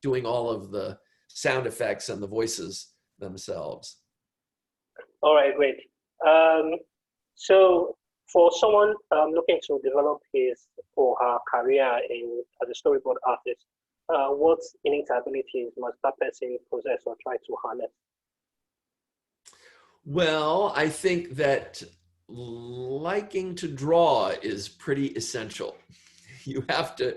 doing all of the sound effects and the voices themselves. All right, great. So for someone looking to develop his or her career as a storyboard artist, what innate abilities must that person possess or try to harness? Well, I think that liking to draw is pretty essential. You have to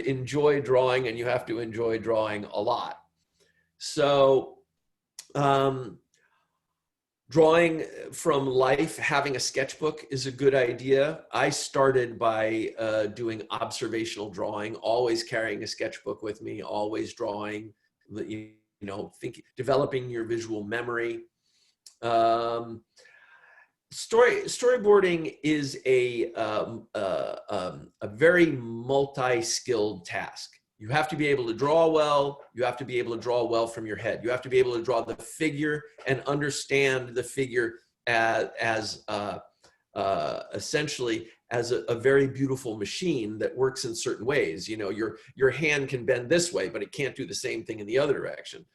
enjoy drawing, and you have to enjoy drawing a lot. So drawing from life, having a sketchbook is a good idea. I started by doing observational drawing, always carrying a sketchbook with me, always drawing, developing your visual memory. Storyboarding is a very multi-skilled task. You have to be able to draw well. You have to be able to draw well from your head. You have to be able to draw the figure and understand the figure as essentially as a very beautiful machine that works in certain ways. You know, your hand can bend this way, but it can't do the same thing in the other direction.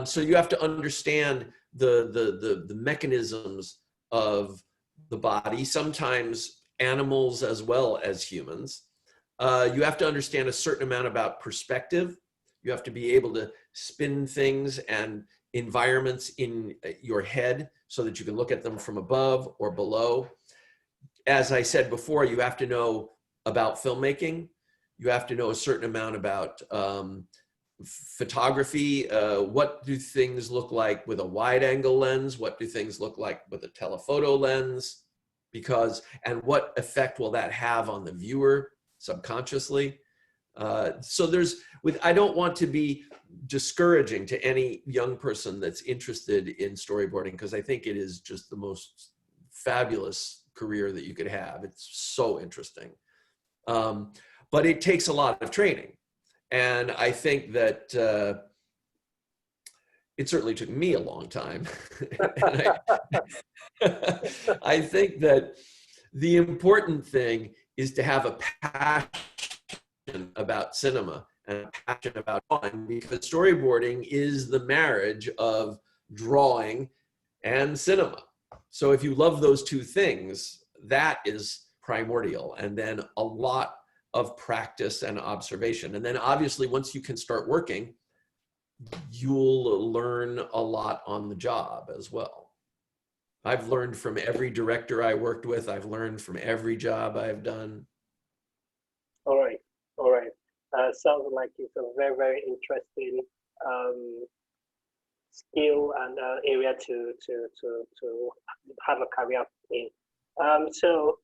So you have to understand the mechanisms of the body, sometimes animals as well as humans. You have to understand a certain amount about perspective. You have to be able to spin things and environments in your head so that you can look at them from above or below. As I said before, you have to know about filmmaking. You have to know a certain amount about photography. What do things look like with a wide angle lens? What do things look like with a telephoto lens? And what effect will that have on the viewer subconsciously? I don't want to be discouraging to any young person that's interested in storyboarding, because I think it is just the most fabulous career that you could have. It's so interesting. But it takes a lot of training. And I think that it certainly took me a long time. I think that the important thing is to have a passion about cinema and a passion about drawing, because storyboarding is the marriage of drawing and cinema. So if you love those two things, that is primordial. And then a lot of practice and observation. And then obviously, once you can start working, you'll learn a lot on the job as well. I've learned from every director I worked with. I've learned from every job I've done. All right. All right. Sounds like it's a very, very interesting skill and area to have a career in. So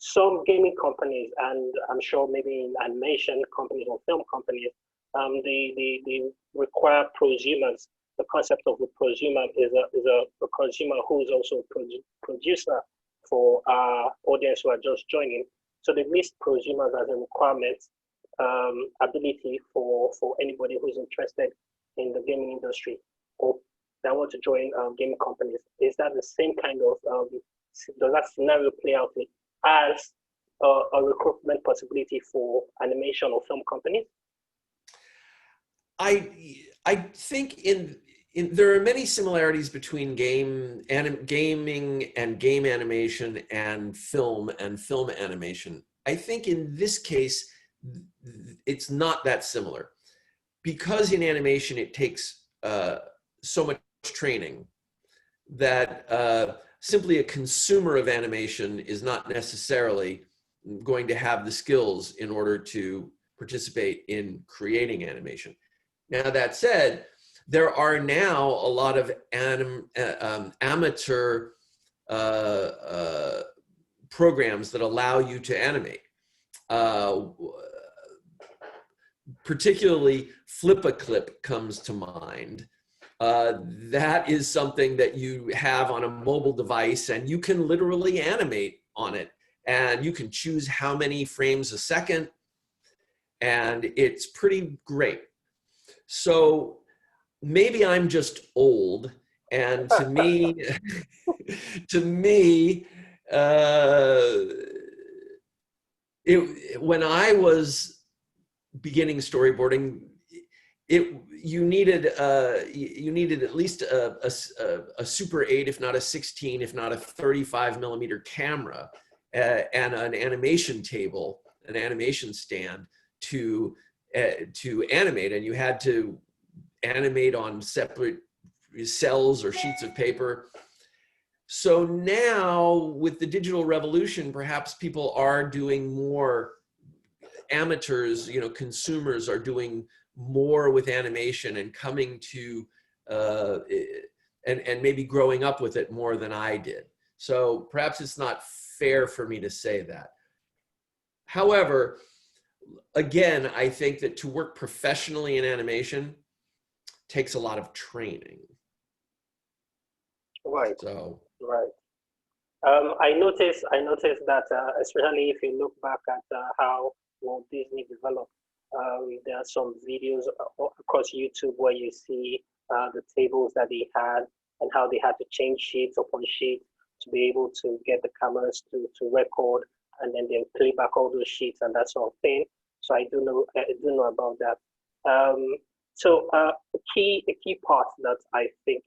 some gaming companies, and I'm sure maybe in animation companies or film companies, they require prosumers. The concept of a prosumer is a consumer who is also a producer for our audience who are just joining. So they list prosumers as a requirement, ability for anybody who's interested in the gaming industry or that want to join gaming companies. Is that the same kind of, does that scenario play out as a recruitment possibility for animation or film companies? I think there are many similarities between gaming and game animation and film animation. I think in this case, it's not that similar, because in animation it takes so much training that simply a consumer of animation is not necessarily going to have the skills in order to participate in creating animation. Now, that said, there are now a lot of amateur programs that allow you to animate. Particularly Flip-a-Clip comes to mind. That is something that you have on a mobile device, and you can literally animate on it. And you can choose how many frames a second, and it's pretty great. So maybe I'm just old, and to me, when I was beginning storyboarding, you needed at least a Super 8, if not a 16, if not a 35 millimeter camera, and an animation table, an animation stand to animate, and you had to animate on separate cells or sheets of paper. So now with the digital revolution, perhaps people are doing more. Amateurs, you know, consumers are doing more with animation and coming to and maybe growing up with it more than I did. So perhaps it's not fair for me to say that. However, again, I think that to work professionally in animation takes a lot of training. Right. So Right. I noticed that especially if you look back at how Walt Disney developed, there are some videos across YouTube where you see the tables that they had and how they had to change sheets upon sheet to be able to get the cameras to record, and then they play back all those sheets and that sort of thing. So I do know about that. So a key part that I think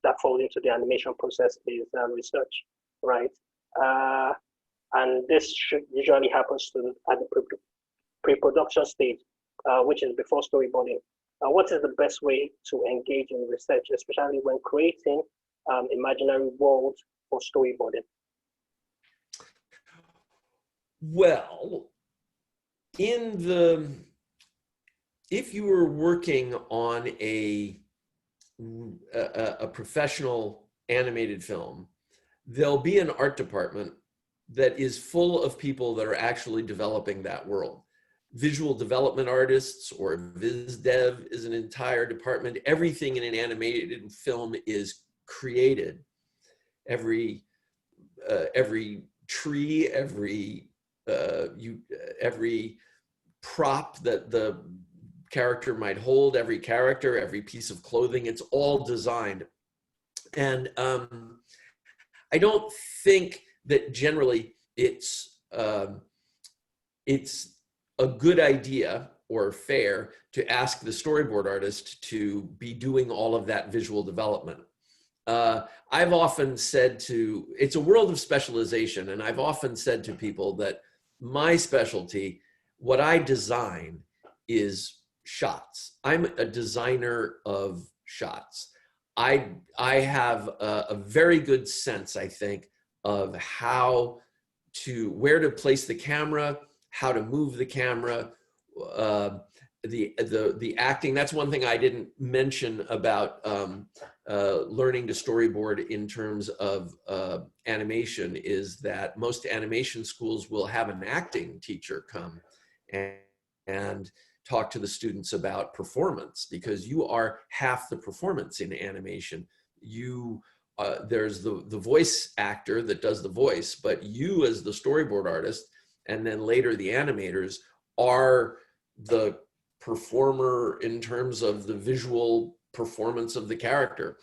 that falls into the animation process is research, right? And this usually happens at the pre-production stage, which is before storyboarding. What is the best way to engage in research, especially when creating imaginary worlds for storyboarding? well, if you were working on a professional animated film, there'll be an art department that is full of people that are actually developing that world. Visual development artists, or viz dev, is an entire department. Everything in an animated film is created. Every tree, every prop that the character might hold, every character, every piece of clothing, it's all designed. And I don't think that generally it's a good idea or fair to ask the storyboard artist to be doing all of that visual development. I've often said it's a world of specialization, and I've often said to people that my specialty, what I design, is shots. I'm a designer of shots. I have a very good sense, I think, of where to place the camera, how to move the camera, the acting. That's one thing I didn't mention about learning to storyboard in terms of animation, is that most animation schools will have an acting teacher come and talk to the students about performance, because you are half the performance in animation. There's the voice actor that does the voice, but you as the storyboard artist, and then later the animators, are the performer in terms of the visual performance of the character.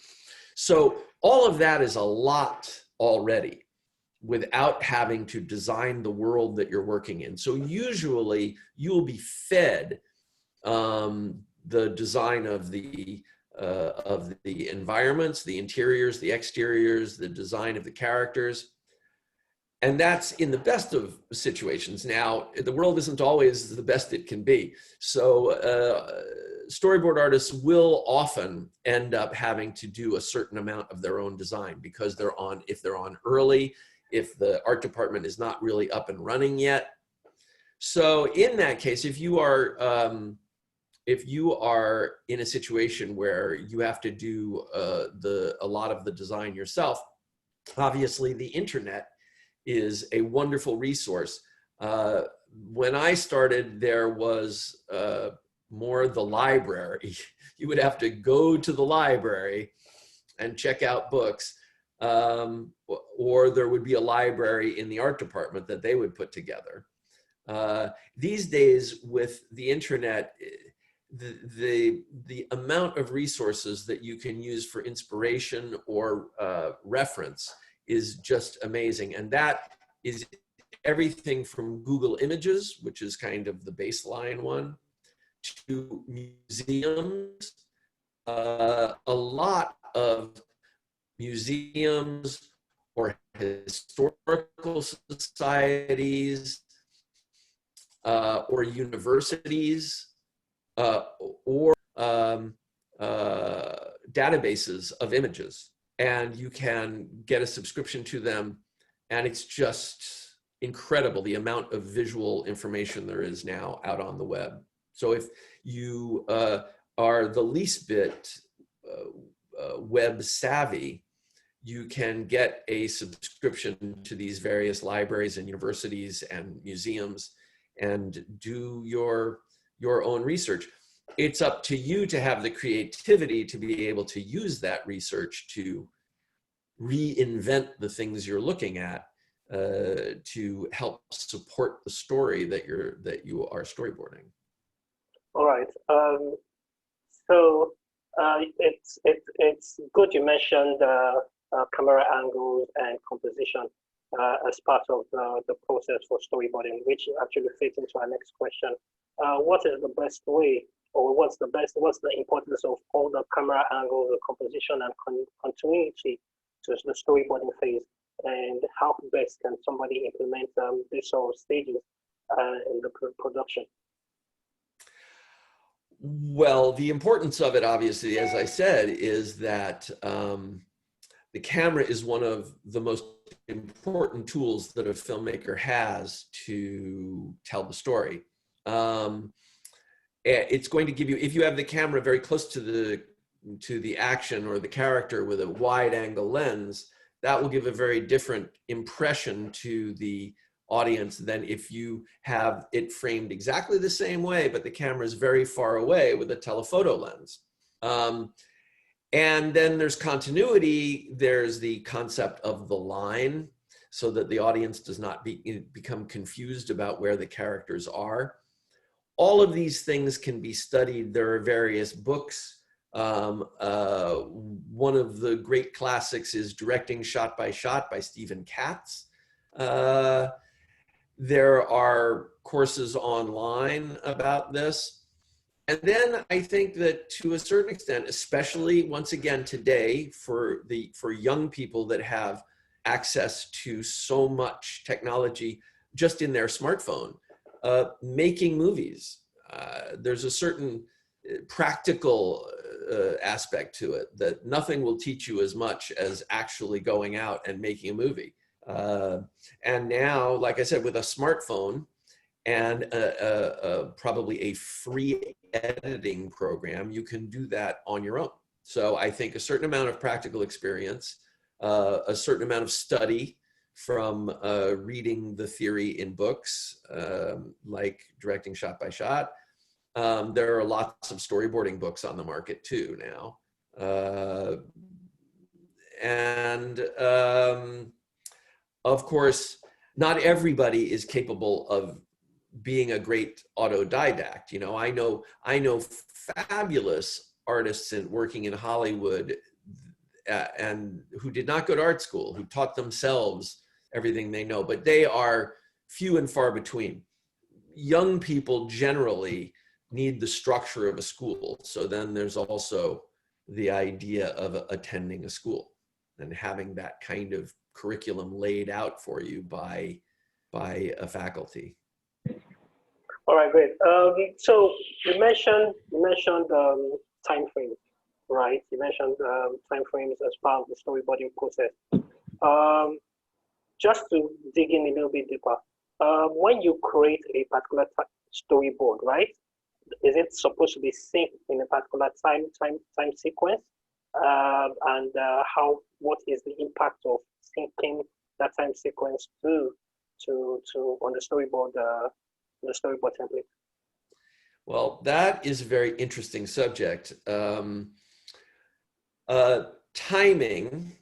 So all of that is a lot already without having to design the world that you're working in. So usually you will be fed the design of the environments, the interiors, the exteriors, the design of the characters. And that's in the best of situations. Now, the world isn't always the best it can be. So storyboard artists will often end up having to do a certain amount of their own design, because if they're on early, if the art department is not really up and running yet. So in that case, if you are in a situation where you have to do a lot of the design yourself, obviously the internet is a wonderful resource. When I started, there was more the library. You would have to go to the library and check out books, or there would be a library in the art department that they would put together. These days, with the internet, the amount of resources that you can use for inspiration or reference is just amazing. And that is everything from Google Images, which is kind of the baseline one, to museums. A lot of museums or historical societies or universities or databases of images, and you can get a subscription to them, and it's just incredible the amount of visual information there is now out on the web. So if you are the least bit web savvy, you can get a subscription to these various libraries and universities and museums and do your own research. It's up to you to have the creativity to be able to use that research to reinvent the things you're looking at to help support the story that you are storyboarding. All right. So it's good you mentioned camera angles and composition as part of the process for storyboarding, which actually fits into our next question. What is the best way, or what's the importance of all the camera angles, the composition and continuity to the storyboarding phase, and how best can somebody implement these sort of stages in the production? Well, the importance of it, obviously, as I said, is that the camera is one of the most important tools that a filmmaker has to tell the story. It's going to give you, if you have the camera very close to the action or the character with a wide angle lens, that will give a very different impression to the audience than if you have it framed exactly the same way, but the camera is very far away with a telephoto lens. And then there's continuity. There's the concept of the line, so that the audience does not become confused about where the characters are. All of these things can be studied. There are various books. One of the great classics is Directing Shot by Stephen Katz. There are courses online about this. And then I think that to a certain extent, especially once again today for young people that have access to so much technology just in their smartphone, making movies, there's a certain practical aspect to it that nothing will teach you as much as actually going out and making a movie. And now, like I said, with a smartphone and probably a free editing program, you can do that on your own. So I think a certain amount of practical experience, a certain amount of study from reading the theory in books, like Directing Shot by Shot. There are lots of storyboarding books on the market too now. Of course, not everybody is capable of being a great autodidact. You know, I know fabulous artists working in Hollywood and who did not go to art school, who taught themselves everything they know, but they are few and far between. Young people generally need the structure of a school. So then there's also the idea of attending a school and having that kind of curriculum laid out for you by a faculty. All right, great. So you mentioned time frames, right? You mentioned time frames as part of the storyboarding process. Just to dig in a little bit deeper, when you create a particular storyboard, right? Is it supposed to be synced in a particular time sequence? What is the impact of syncing that time sequence on the storyboard template? Well, that is a very interesting subject. Timing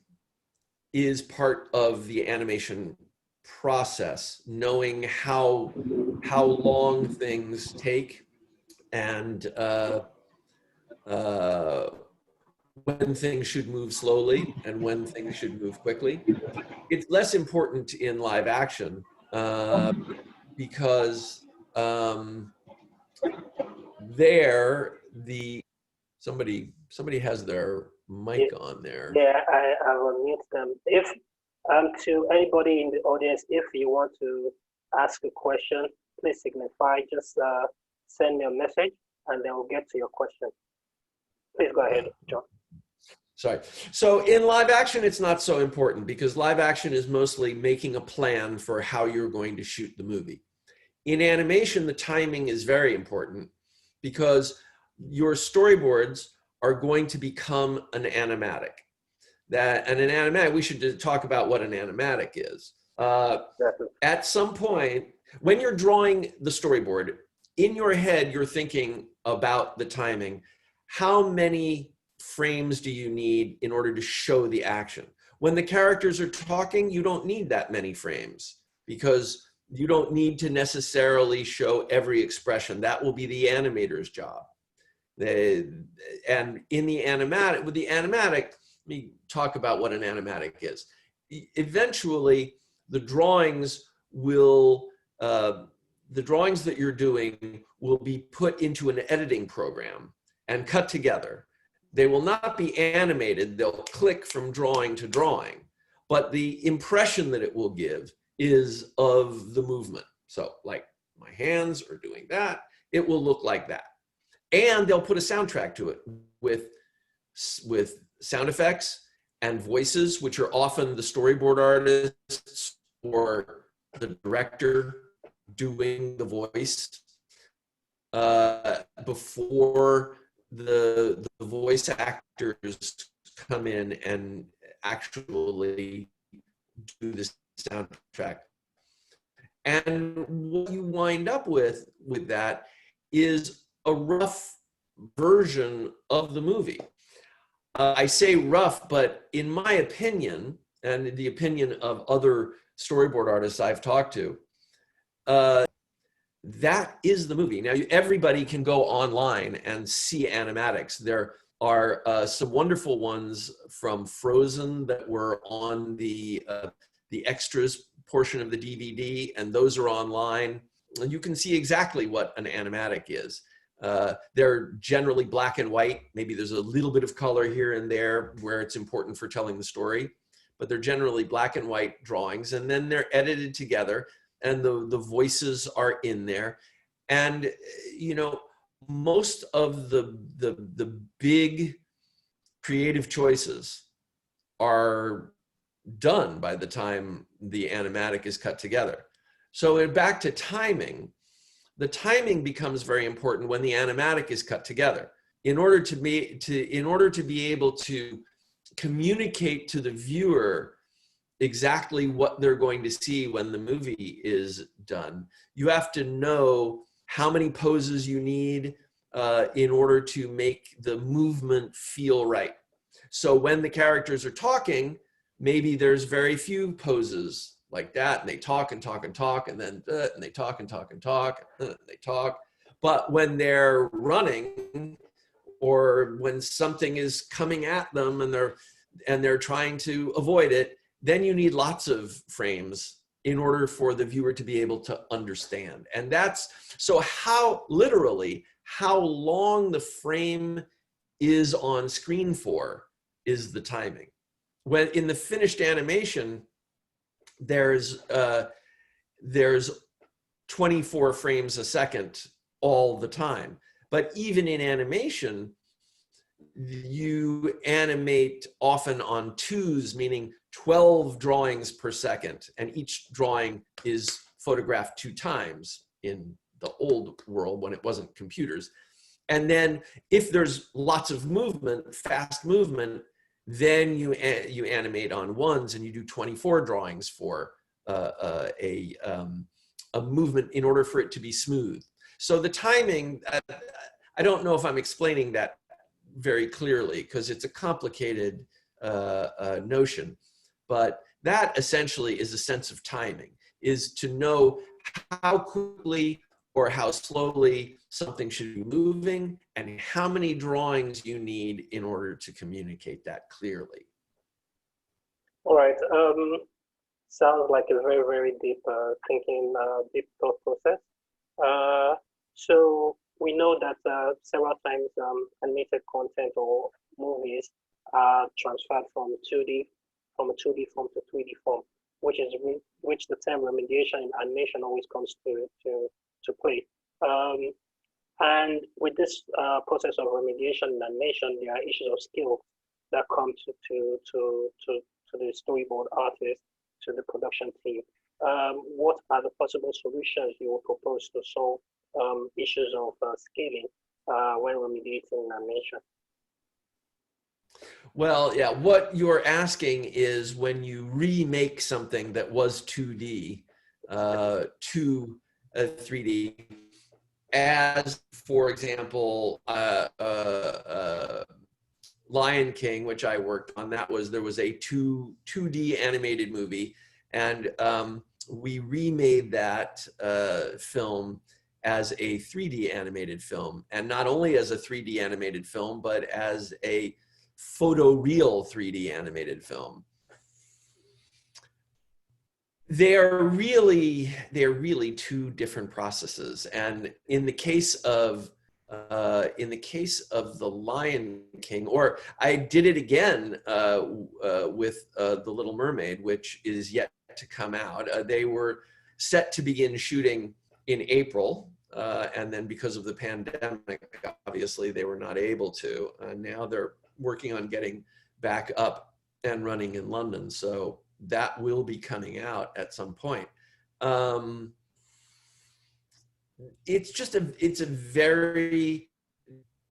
is part of the animation process, knowing how long things take and when things should move slowly and when things should move quickly. It's less important in live action because there, somebody has their mic on there. Yeah, I will mute them. If to anybody in the audience, if you want to ask a question, please signify. Just send me a message, and then we'll get to your question. Please go ahead, John. Sorry. So in live action, it's not so important because live action is mostly making a plan for how you're going to shoot the movie. In animation, the timing is very important because your storyboards are going to become an animatic. And an animatic, we should talk about what an animatic is. At some point, when you're drawing the storyboard, in your head, you're thinking about the timing. How many frames do you need in order to show the action? When the characters are talking, you don't need that many frames because you don't need to necessarily show every expression. That will be the animator's job. And in the animatic, with the animatic, let me talk about what an animatic is. Eventually, the drawings that you're doing will be put into an editing program and cut together. They will not be animated. They'll click from drawing to drawing, but the impression that it will give is of the movement. So like my hands are doing that, it will look like that. And they'll put a soundtrack to it with sound effects and voices, which are often the storyboard artists or the director doing the voice before the voice actors come in and actually do the soundtrack. And what you wind up with that is a rough version of the movie. I say rough, but in my opinion, and the opinion of other storyboard artists I've talked to, that is the movie. Now, everybody can go online and see animatics. There are some wonderful ones from Frozen that were on the extras portion of the DVD, and those are online. And you can see exactly what an animatic is. They're generally black and white. Maybe there's a little bit of color here and there where it's important for telling the story, but they're generally black and white drawings, and then they're edited together, and the voices are in there. And you know, most of the big creative choices are done by the time the animatic is cut together. So back to timing, the timing becomes very important when the animatic is cut together. In order to be able to communicate to the viewer exactly what they're going to see when the movie is done, you have to know how many poses you need in order to make the movement feel right. So when the characters are talking, maybe there's very few poses like that, and they talk and talk and talk, and then and they talk and talk and talk, and they talk. But when they're running, or when something is coming at them and they're trying to avoid it, then you need lots of frames in order for the viewer to be able to understand. And that's so how long the frame is on screen for is the timing. When in the finished animation, there's 24 frames a second all the time. But even in animation, you animate often on twos, meaning 12 drawings per second, and each drawing is photographed 2 times in the old world when it wasn't computers. And then if there's lots of movement, fast movement, then you animate on ones, and you do 24 drawings for a movement in order for it to be smooth. So the timing, I don't know if I'm explaining that very clearly because it's a complicated notion, but that essentially is a sense of timing, is to know how quickly or how slowly something should be moving and how many drawings you need in order to communicate that clearly. All right. Sounds like a very, very deep thinking, deep thought process. So we know that several times animated content or movies are transferred from a 2D form to 3D form, which the term remediation in animation always comes to play. And with this process of remediation in animation, there are issues of skill that come to the storyboard artist, to the production team. What are the possible solutions you will propose to solve issues of scaling when remediating animation? Well, yeah, what you're asking is when you remake something that was 2D to a 3D, as, for example, Lion King, which I worked on, there was a 2D animated movie, and we remade that film as a 3D animated film, and not only as a 3D animated film, but as a photoreal 3D animated film. They're really two different processes, and in the case of the Lion King, or I did it again with The Little Mermaid, which is yet to come out. They were set to begin shooting in April, and then because of the pandemic, obviously they were not able to. Now they're working on getting back up and running in London, so that will be coming out at some point. It's a very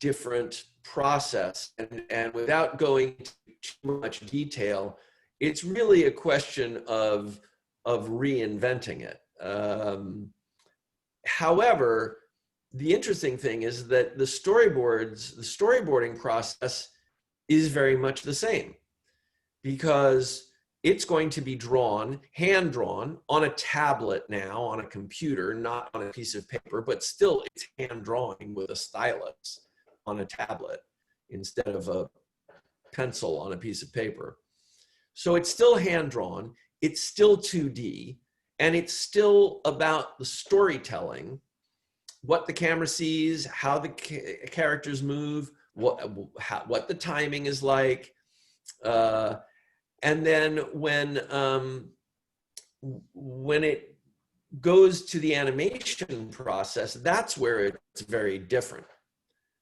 different process, and without going into too much detail, it's really a question of reinventing it. However, the interesting thing is that the storyboarding process is very much the same, because it's going to be hand drawn on a tablet now, on a computer, not on a piece of paper, but still it's hand drawing with a stylus on a tablet instead of a pencil on a piece of paper. So it's still hand drawn, it's still 2D, and it's still about the storytelling, what the camera sees, how the characters move, what the timing is like. And then when it goes to the animation process, that's where it's very different.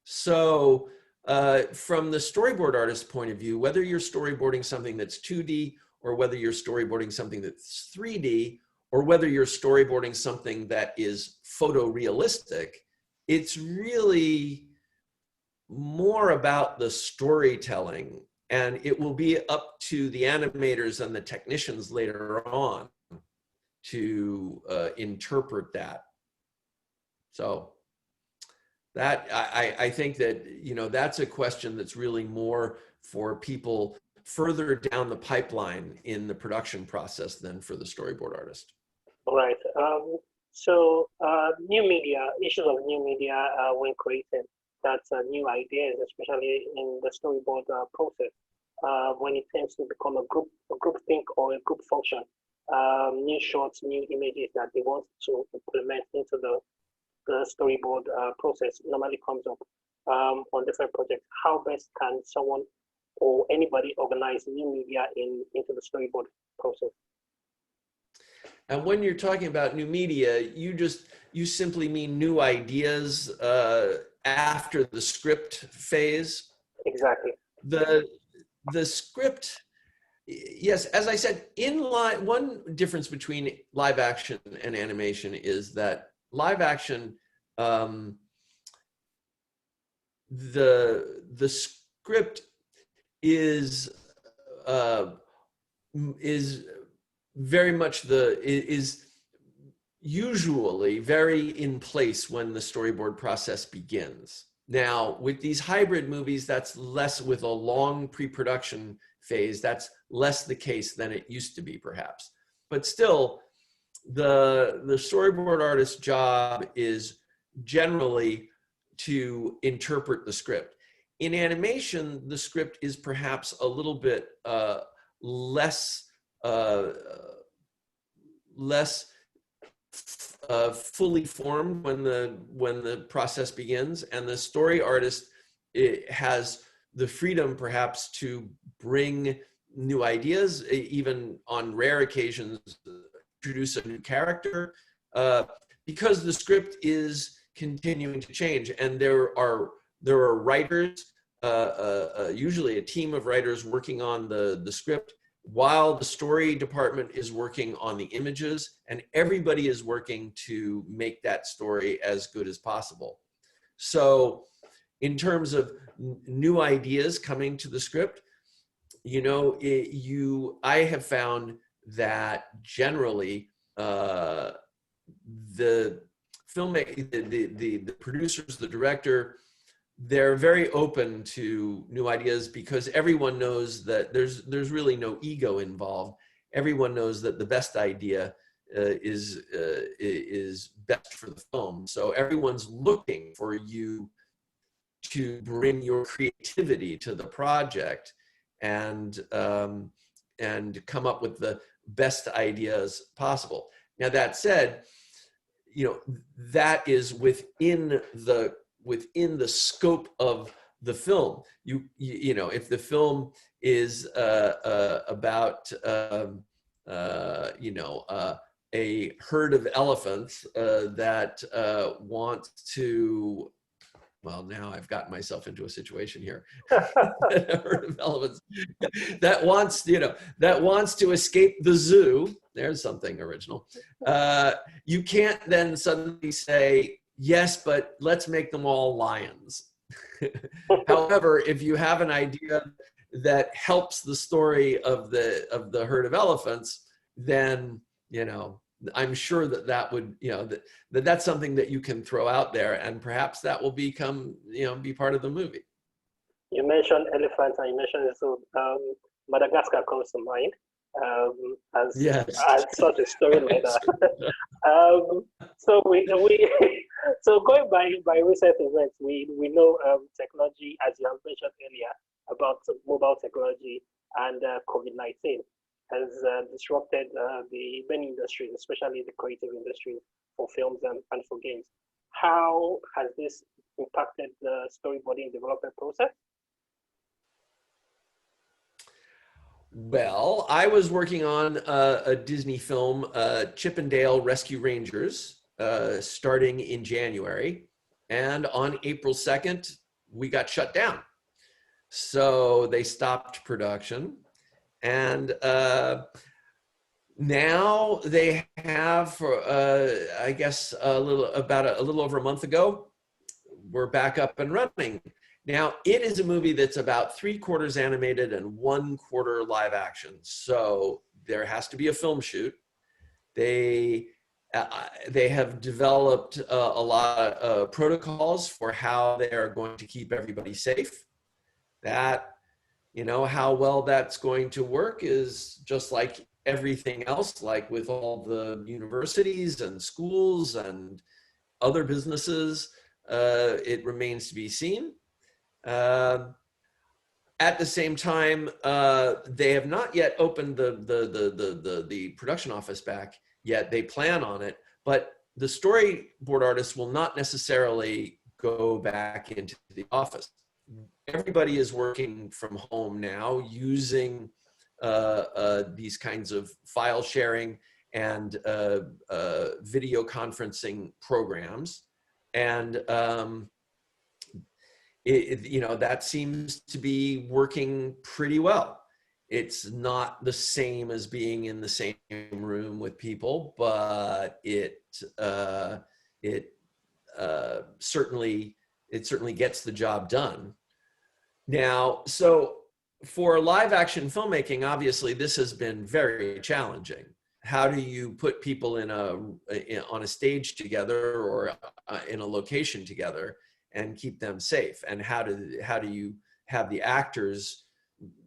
So from the storyboard artist's point of view, whether you're storyboarding something that's 2D, or whether you're storyboarding something that's 3D, or whether you're storyboarding something that is photorealistic, it's really more about the storytelling, and it will be up to the animators and the technicians later on to interpret that. So that I think that, you know, that's a question that's really more for people further down the pipeline in the production process than for the storyboard artist. Right. So new media, issues of new media when creating, that's new ideas, especially in the storyboard process, when it tends to become a group think or a group function. New shots, new images that they want to implement into the storyboard process normally comes up on different projects. How best can someone or anybody organize new media into the storyboard process? And when you're talking about new media, you simply mean new ideas after the script phase? Exactly. The script, yes, as I said, one difference between live action and animation is that live action, the script is very much is usually very in place when the storyboard process begins. Now, with these hybrid movies, that's less, with a long pre-production phase, that's less the case than it used to be, perhaps. But still, the storyboard artist's job is generally to interpret the script. In animation, the script is perhaps a little bit less fully formed when the process begins, and the story artist has the freedom perhaps to bring new ideas, even on rare occasions, introduce a new character, because the script is continuing to change, and there are writers, usually a team of writers working on the script, while the story department is working on the images, and everybody is working to make that story as good as possible. So in terms of new ideas coming to the script, you know, I have found that generally the filmmaker, the producers, the director, they're very open to new ideas, because everyone knows that there's really no ego involved. Everyone knows that the best idea is best for the film. So everyone's looking for you to bring your creativity to the project and come up with the best ideas possible. Now, that said, you know, that is within the scope of the film. You know, if the film is about you know, a herd of elephants that wants to, well, now I've gotten myself into a situation here. A herd of elephants that wants, you know, that wants to escape the zoo. There's something original. You can't then suddenly say, yes, but let's make them all lions. However, if you have an idea that helps the story of the herd of elephants, then, you know, I'm sure that would, you know, that's something that you can throw out there, and perhaps that will become, you know, be part of the movie. You mentioned elephants, and you mentioned so Madagascar comes to mind as such a story like that. So so going by recent events, we know technology, as you have mentioned earlier, about mobile technology and COVID-19 has disrupted the many industries, especially the creative industry for films and for games. How has this impacted the storyboarding development process? Well, I was working on a Disney film, Chip 'n Dale Rescue Rangers, starting in January. And on April 2nd, we got shut down. So they stopped production. And now they have, I guess, a little over a month ago, we're back up and running. Now, it is a movie that's about 3/4 animated and 1/4 live action. So there has to be a film shoot. They have developed a lot of protocols for how they are going to keep everybody safe. That, you know, how well that's going to work is just like everything else, like with all the universities and schools and other businesses, it remains to be seen. At the same time, they have not yet opened the production office back yet. They plan on it, but the storyboard artists will not necessarily go back into the office. Everybody is working from home now using these kinds of file sharing and video conferencing programs. And you know, that seems to be working pretty well. It's not the same as being in the same room with people, but it certainly gets the job done. Now, so for live action filmmaking, obviously this has been very challenging. How do you put people on a stage together or in a location together and keep them safe? And how do you have the actors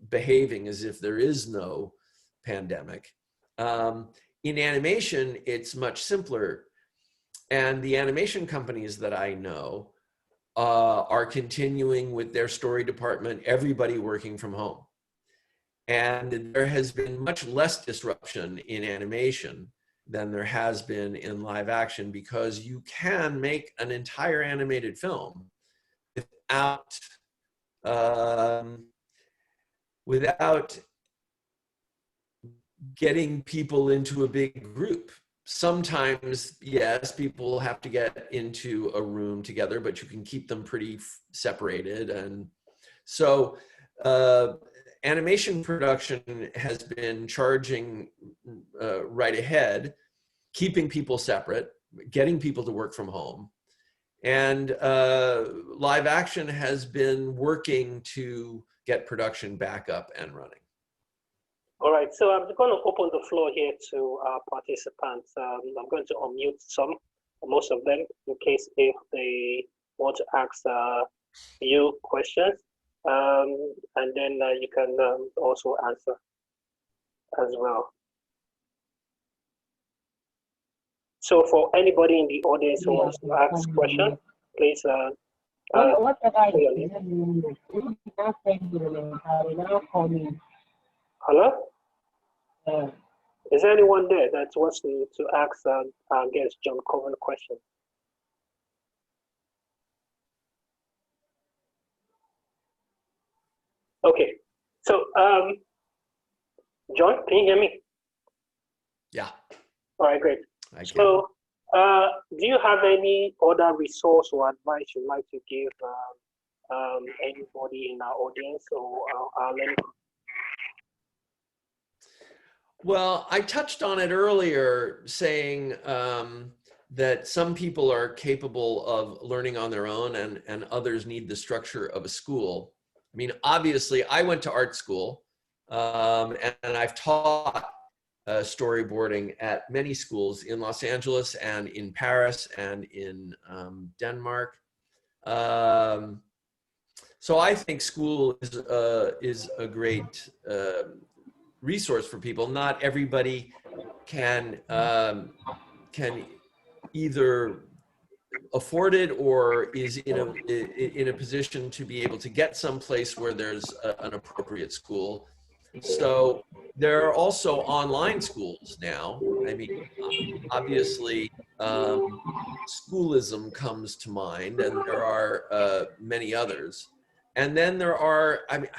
behaving as if there is no pandemic? In animation, it's much simpler. And the animation companies that I know are continuing with their story department, everybody working from home. And there has been much less disruption in animation than there has been in live action, because you can make an entire animated film without without getting people into a big group. Sometimes, yes, people have to get into a room together, but you can keep them pretty separated. And so animation production has been charging right ahead, keeping people separate, getting people to work from home. And live action has been working to get production back up and running. All right, so I'm going to open the floor here to our participants. I'm going to unmute most of them, in case if they want to ask you questions. And then you can also answer as well. So for anybody in the audience who wants to ask questions, please. Hello? Is there anyone there that wants to ask our guest John Coven a question? Okay, so John, can you hear me? Yeah. All right, great. So do you have any other resource or advice you'd like to give anybody in our audience or our learning? Well, I touched on it earlier, saying that some people are capable of learning on their own, and others need the structure of a school. I mean, obviously, I went to art school, and I've taught storyboarding at many schools in Los Angeles and in Paris and in Denmark. So I think school is a great resource for people. Not everybody can either afford it or is in a position to be able to get someplace where there's an appropriate school. So there are also online schools now. I mean, obviously, schoolism comes to mind, and there are many others. And then there are, I mean,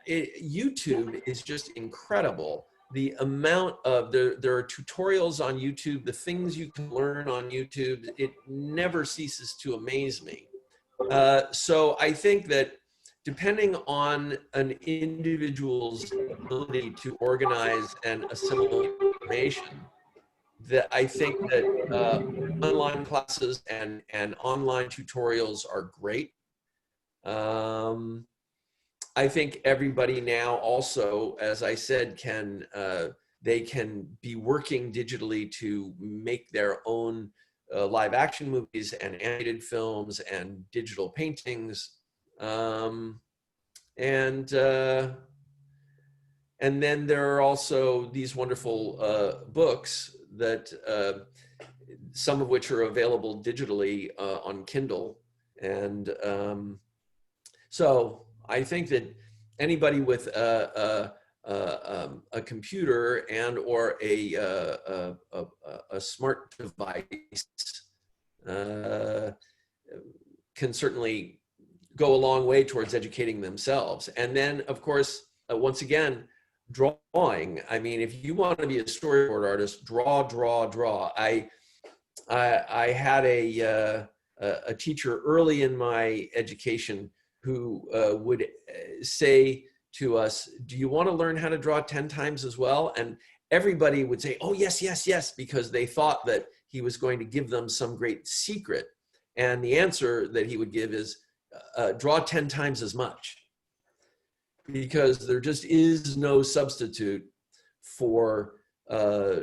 YouTube is just incredible. The amount of, there are tutorials on YouTube, the things you can learn on YouTube, it never ceases to amaze me. So I think that depending on an individual's ability to organize and assimilate information, that I think that online classes and online tutorials are great. I think everybody now also, as I said, they can be working digitally to make their own live action movies and animated films and digital paintings. And then there are also these wonderful books that some of which are available digitally on Kindle. And so I think that anybody with a computer and or a smart device can certainly go a long way towards educating themselves. And then, of course, once again, drawing. I mean, if you want to be a storyboard artist, draw. I had a teacher early in my education who would say to us, do you want to learn how to draw 10 times as well? And everybody would say, oh, yes, because they thought that he was going to give them some great secret. And the answer that he would give is, draw 10 times as much. Because there just is no substitute for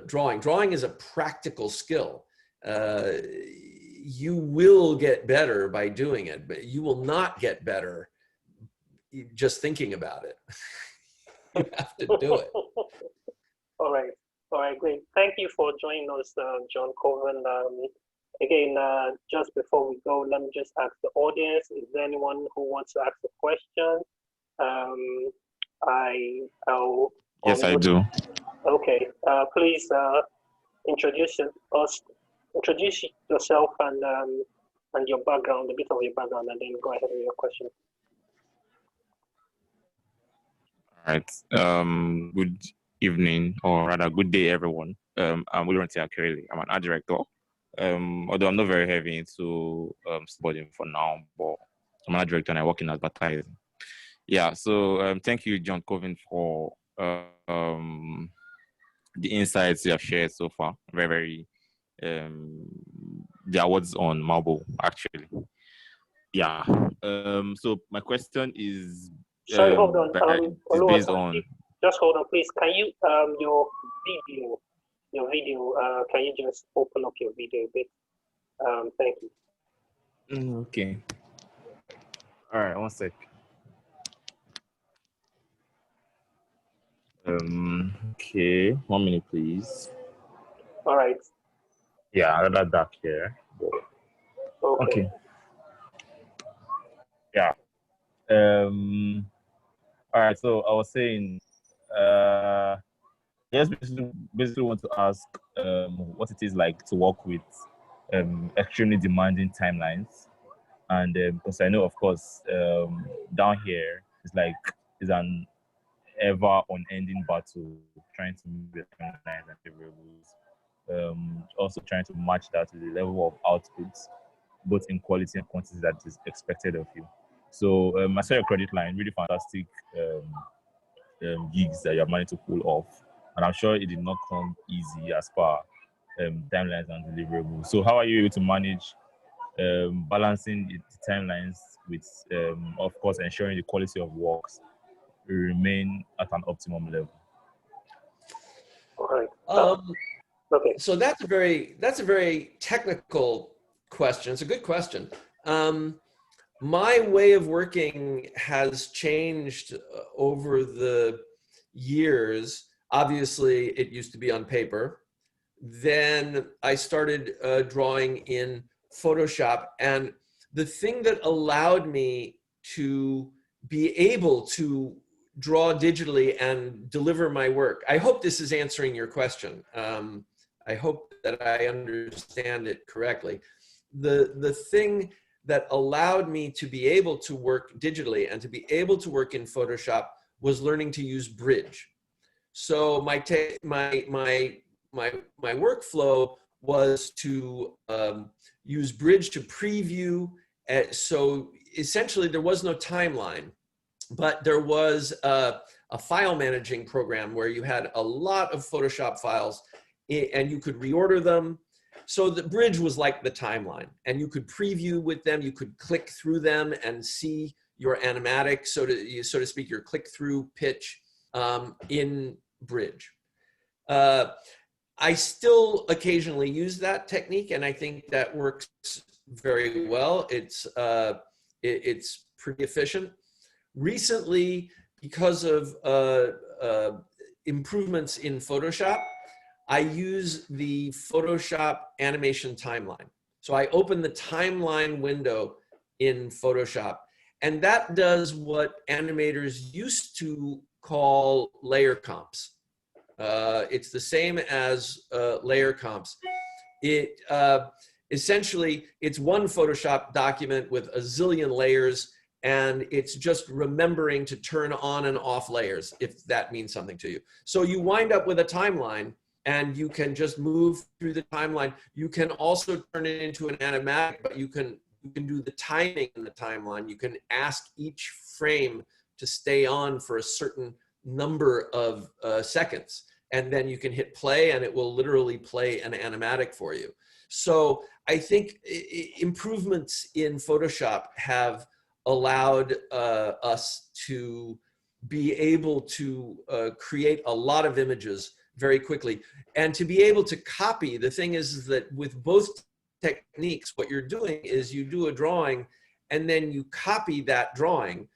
drawing. Drawing is a practical skill. You will get better by doing it, but you will not get better just thinking about it. You have to do it. All right, great. Thank you for joining us, John Coven. Again, just before we go, let me just ask the audience, is there anyone who wants to ask a question? Yes, I do. Okay, please us, introduce yourself and your background, a bit of your background, and then go ahead with your question. All right. Good evening, or rather, good day, everyone. I'm William Tiakerele. I'm an art director. Although I'm not very heavy into studying for now, but I'm an art director and I work in advertising. Yeah. So thank you, John Coven, for the insights you have shared so far. Very, the awards on Marble, actually. Yeah. So my question is. Sorry, hold on. It's based on. Just hold on, please. Can you your video? Can you just open up your video a bit? Thank you. Okay. All right. 1 sec. Okay. 1 minute, please. All right. Yeah, another dark here. Okay. Yeah. All right. So I was saying, yes, basically want to ask what it is like to work with extremely demanding timelines, and because I know, of course, down here it's an ever unending battle trying to move the timelines and deliverables. Also trying to match that to the level of outputs, both in quality and quantity that is expected of you. So I saw your credit line, really fantastic gigs that you have managed to pull off. And I'm sure it did not come easy as far timelines and deliverables. So how are you able to manage balancing the timelines with, of course, ensuring the quality of works remain at an optimum level? All right. Okay. So that's a very technical question. It's a good question. My way of working has changed over the years. Obviously, it used to be on paper. Then I started drawing in Photoshop. And the thing that allowed me to be able to draw digitally and deliver my work, I hope this is answering your question. I hope that I understand it correctly. The thing that allowed me to be able to work digitally and to be able to work in Photoshop was learning to use Bridge. So my workflow was to use Bridge to preview. So essentially there was no timeline, but there was a file managing program where you had a lot of Photoshop files and you could reorder them. So the Bridge was like the timeline, and you could preview with them. You could click through them and see your animatic, so to speak, your click-through pitch in Bridge. I still occasionally use that technique, and I think that works very well. It's pretty efficient. Recently, because of improvements in Photoshop, I use the Photoshop animation timeline. So I open the timeline window in Photoshop, and that does what animators used to call layer comps. It's the same as layer comps. Essentially, it's one Photoshop document with a zillion layers, and it's just remembering to turn on and off layers, if that means something to you. So you wind up with a timeline, and you can just move through the timeline. You can also turn it into an animatic, but you can do the timing in the timeline. You can ask each frame to stay on for a certain number of seconds, and then you can hit play, and it will literally play an animatic for you. So I think improvements in Photoshop have allowed us to be able to create a lot of images very quickly, and to be able to copy. The thing is that with both techniques, what you're doing is you do a drawing and then you copy that drawing,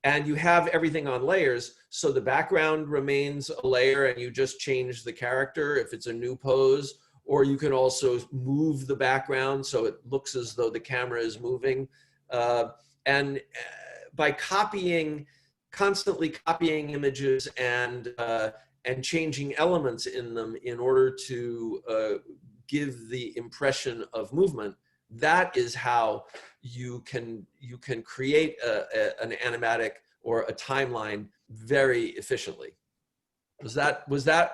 and you have everything on layers. So the background remains a layer, and you just change the character if it's a new pose, or you can also move the background so it looks as though the camera is moving. By constantly copying images and and changing elements in them in order to give the impression of movement, that is how you can create an animatic or a timeline very efficiently. Was that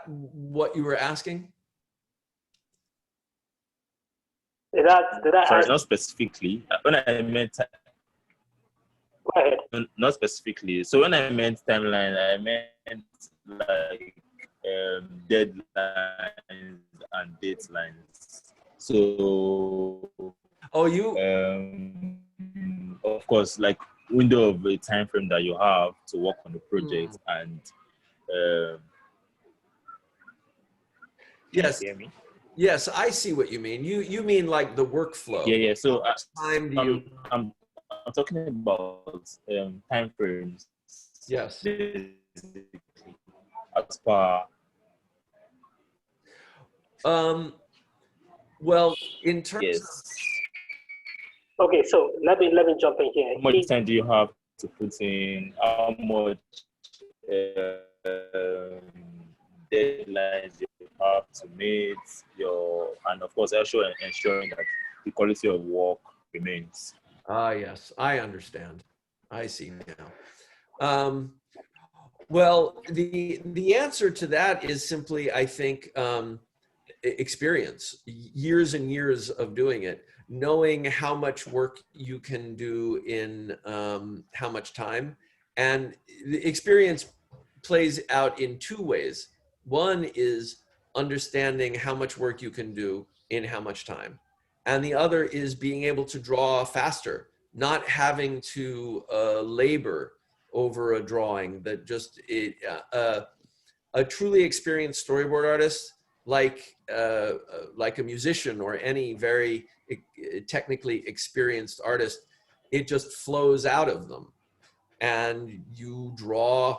what you were asking? Did I Sorry, ask? not specifically. When I meant Go ahead. not specifically. So when I meant timeline, I meant like deadlines and datelines. So Oh, you of course, like window of a time frame that you have to work on the project and yes. can you hear me? Yes, I see what you mean. You mean like the workflow. Yeah. So Time do you? I'm talking about time frames. Yes. As per Well, in terms yes. Okay, so let me jump in here. How much time do you have to put in? How much deadlines you have to meet? And of course, also ensuring that the quality of work remains. yes, I understand. I see now. Well, the answer to that is simply, I think, experience, years and years of doing it, knowing how much work you can do in how much time. And the experience plays out in two ways. One is understanding how much work you can do in how much time. And the other is being able to draw faster, not having to labor over a drawing that just a truly experienced storyboard artist, like a musician or any very technically experienced artist, it just flows out of them, and you draw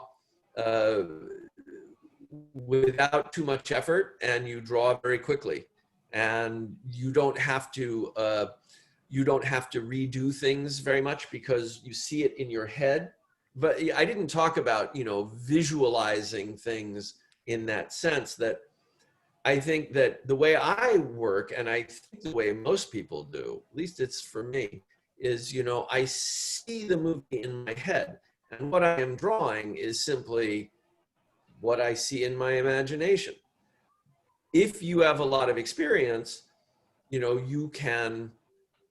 without too much effort, and you draw very quickly, and you don't have to redo things very much because you see it in your head. But I didn't talk about, visualizing things in that sense. That I think that the way I work, and I think the way most people do, at least it's for me, is, I see the movie in my head, and what I am drawing is simply what I see in my imagination. If you have a lot of experience, you can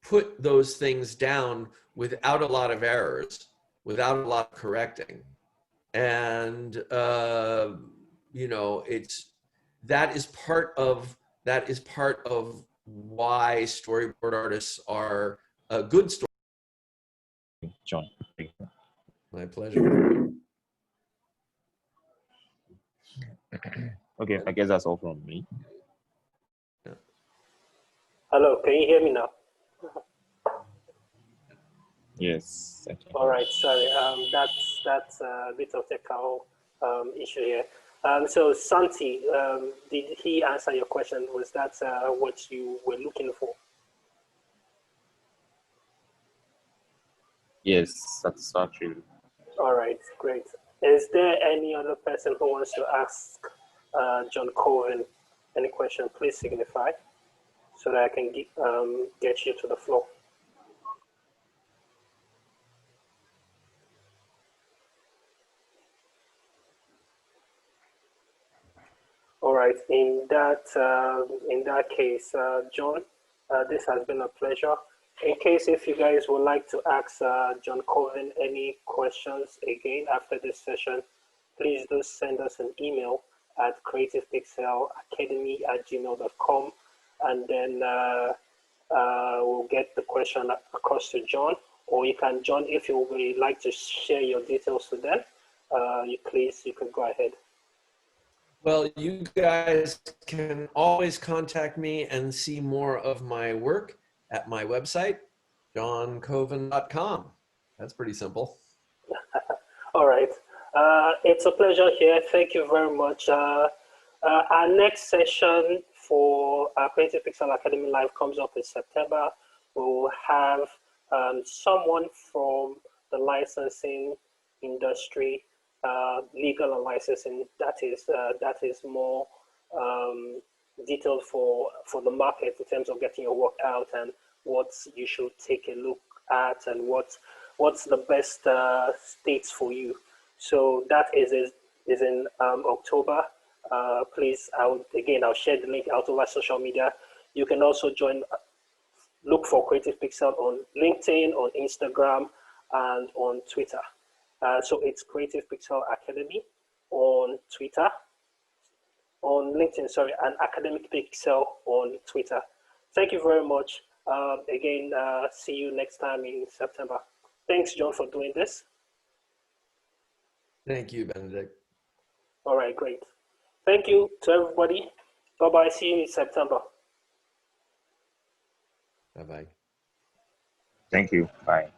put those things down without a lot of errors, without a lot of correcting. And it's that is part of why storyboard artists are a good story. John. My pleasure. Okay, I guess that's all from me. Hello, can you hear me now? Yes. All right, sorry. That's a bit of technical issue here. So Santi, did he answer your question? Was that what you were looking for? Yes, satisfactory. All right, great. Is there any other person who wants to ask John Coven any question? Please signify so that I can get you to the floor. All right. In that case, John, this has been a pleasure. In case if you guys would like to ask John Coven any questions again after this session, please do send us an email at creativepixelacademy@gmail.com, and then we'll get the question across to John. Or you can, John, if you would like to share your details with them, you can go ahead. Well, you guys can always contact me and see more of my work at my website, johncoven.com. That's pretty simple. All right. It's a pleasure here. Thank you very much. Our next session for Creative Pixel Academy Live comes up in September. We'll have someone from the licensing industry legal and licensing that is more detailed for the market in terms of getting your work out and what you should take a look at and what's the best states for you. So that is in October. Please, I'll share the link out over social media. You can also join. Look for Creative Pixel on LinkedIn, on Instagram, and on Twitter. So it's Creative Pixel Academy on Twitter, on LinkedIn, sorry, and Academic Pixel on Twitter. Thank you very much. See you next time in September. Thanks, John, for doing this. Thank you, Benedict. All right, great. Thank you to everybody. Bye-bye. See you in September. Bye-bye. Thank you. Bye.